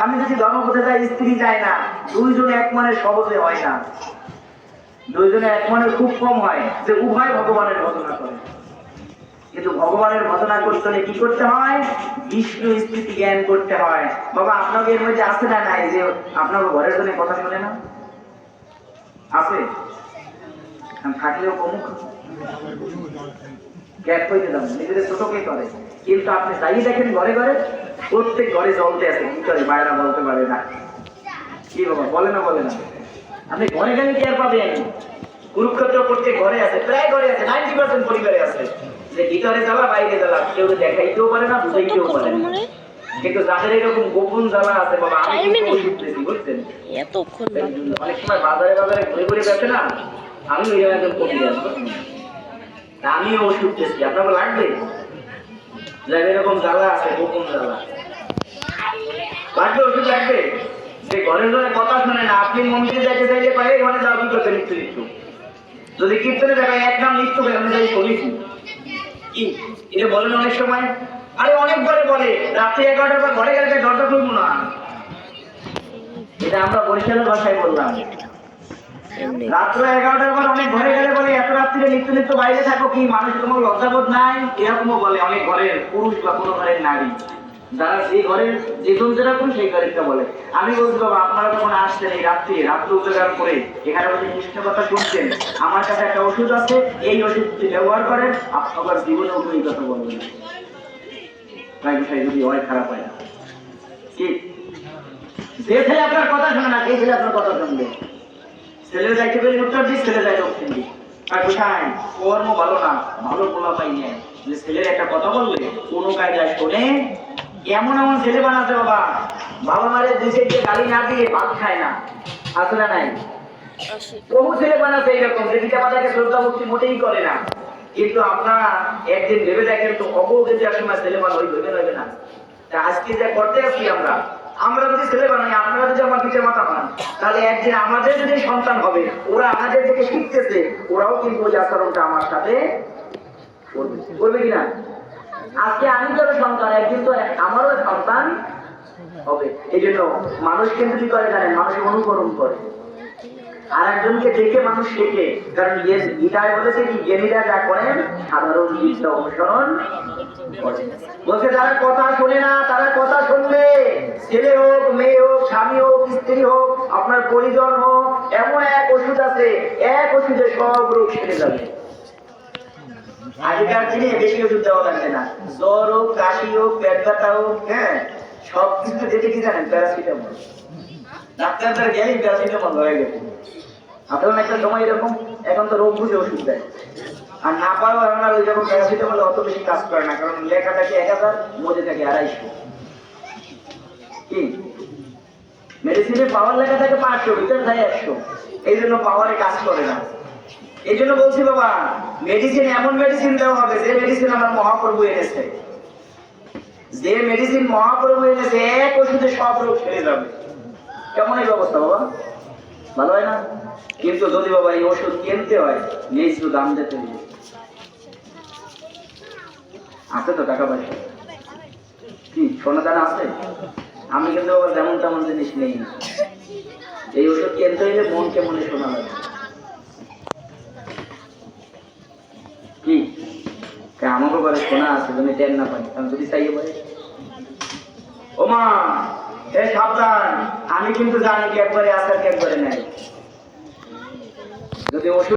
আমি যদি ধর্মপথে যাই, স্ত্রী যায় না, দুইজনে এক মনের সহজে হয় না, দুইজনে এক মনের খুব কম হয় যে উভয় ভগবানের ভজনা করে। কিন্তু ভগবানের ভজনা করতে হলে কি করতে হয়? বিষ্ণু স্থিতি জ্ঞান করতে হয়। বাবা আপনাকে এর মধ্যে আছে না নাই যে আপনার ঘরের জন্য কথা শোনে না? আছে, থাকলেও প্রমুখ গ্যাপ হয়ে দিলাম, নিজেদের ছোটকে করে। কিন্তু আপনি তাই দেখেন ঘরে ঘরে, প্রত্যেক ঘরে জ্বলতে আছে, কি করে মায়েরা বলতে পারে না? কি বাবা বলে না? বলে না? আপনি ঘরে গেলে টের পাবেন। কুরুক্ষেত্র প্রত্যেক ঘরে আছে, প্রায় ঘরে আছে, 90% পরিবারে আছে যে ভিতরে জ্বালা বাইরে জ্বালা, কেউ দেখাইতেও পারে না, বুঝাইতেও পারে না। কিন্তু যাদের এরকম গোপন জ্বালা আছে বাবা, আমি বুঝছেন অনেক সময় বাজারে বাজারে ঘুরে ঘুরে গেছে না, আমি একজন কপি আমিও ওষুধ দিচ্ছি, আপনাকে লাগবে? যাদের এরকম জ্বালা আছে, গোপন জ্বালা লাগবে, ওষুধ লাগবে। যে ঘরে ঘরে কথা শোনে না, আপনি মন্দিরে যাইতে চাইলে পারে ঘরে যাও, কি করতে লিখতে লিখত, যদি কীর্তনে দেখায় এক নাম লিখতে হবে, আমি যাই করিছি কি এটা বলেন অনেক সময়। আরে অনেক ঘরে বলে রাত্রি 11টার পর ঘরে গেলে দরজা খুলবো না, এটা আমরা বরিশালের ভাষায় বললাম। রাত্র 11টার পর অনেক ঘরে গেলে বলে এত রাত্রিরে নিত্য নিত্য বাইরে থাকো কি, মানুষ তোমার লজ্জাবোধ নাই? এরকমও বলে অনেক ঘরের পুরুষ বা কোনো ঘরের নারী, যারা যে ঘরের যেজন যেরকম সেই ঘরেরটা বলে। আমি বলছি বাবা আপনারা যখন আসছেন এই রাত্র উজাগার করে এখানে বসে কৃষ্ণ কথা শুনছেন, আমার কাছে একটা ওষুধ আছে, এই ওষুধটি ব্যবহার করেন, আপনার জীবনে এই কথা বলবেন না। তাই বিষয় যদি হয় খারাপ হয় না কি? যে ছেলে আপনার কথা শোনে না, সেই ছেলে আপনার কথা শুনবে। ছেলের যাইতে পেলে উত্তর দিক, ছেলে যায় দক্ষিণ দিক। আর কোথায় কর্ম ভালো না, ভালো পোলা পাই নেই যে ছেলের একটা কথা বলবে কোনো কায়দায় শোনে। এমন এমন ছেলে বানাচ্ছে বাবা, বাবা মায়ের দুই সাইডে গালি না দিয়ে ভাত খায় না, আসলে নাই? বহু ছেলে বানাচ্ছে এইরকম যে পিতা মাতাকে শ্রদ্ধা ভক্তি মোটেই করে না। কিন্তু আপনারা একদিন ভেবে দেখেন তো, অবগতি একসময় ছেলে বানা ওই ভেবে নেবে না। আজকে যা করতে আসছি আমরা যদি ছেলে বানাই, আপনারা যদি আমার পিঠে মাথা পান, তাহলে একদিন আমাদের যদি সন্তান হবে, ওরা আমাদের থেকে শিখতেছে, ওরাও কিন্তু ওই আচরণটা আমার সাথে করবে কিনা? আজকে আমি তো সন্তান, একদিন তো আমারও সন্তান হবে। এই জন্য মানুষ কিন্তু কি করে জানেন? মানুষ অনুকরণ করে, আর একজনকে দেখে মানুষ শেখে। কারণ গীতায় বলেছে কি, জ্ঞানীরা যা করেন সাধারণ বিদ্যা অনুসরণ বলছে। যারা কথা শোনে না, তারা কথা শুনবে, ছেলে হোক, মেয়ে হোক, স্বামী হোক, স্ত্রী হোক, আপনার পরিজন হোক, এমন এক ওষুধ আছে, এক ওষুধে সব রোগ সেরে যাবে। আগেকার দিনে বেশি ওষুধ দেওয়া লাগবে না, জ্বর হোক, কাশি হোক, পেট ব্যথা হোক, হ্যাঁ সব কিছু যেতে কি জানেন? প্যারাসিটামল। ডাক্তারদের গেলেই প্যারাসিটামল হয়ে গেছে। আপনার একটা সময় এরকম, এখন তো রোগ বুঝে ওষুধ দেয়, আর না পারো আপনার ওই যখন প্যারাসিটামল অত বেশি কাজ করে না, কারণ লেখা থাকে 1000, মধ্যে থাকে 250। কি মেডিসিনে পাওয়ার লেখা থাকে 500, ভিতরে থাকে 100, এই জন্য পাওয়ারে কাজ করে না। এই জন্য বলছি বাবা, মেডিসিন এমন মেডিসিন দেওয়া হবে যে মেডিসিন আমার মহাপ্রভু এনেছে, যে মেডিসিন মহাপ্রভু এনেছে, এক ওষুধে সব রোগ সেরে যাবে। কেমন এই ব্যবস্থা বাবা? ভালো হয় না? কিন্তু যদি বাবা এই ওষুধ কিনতে হয়, নিজ দাম দিতে হবে। আছে তো টাকা পয়সা, কি সোনা দানা আছে? আমি কিন্তু আবার যেমন তেমন জিনিস নেই। এই ওষুধ কিনতে হইলে মন কেমন শোনা লাগে কি? আমাকে বলে শোনা আছে, তুমি টেন না পাই, আমি যদি চাইয়ে পাই ও মা এ সাবধান, আমি কিন্তু জানি কি একবারে আসার কি একবারে নাই। যদি ওষুধ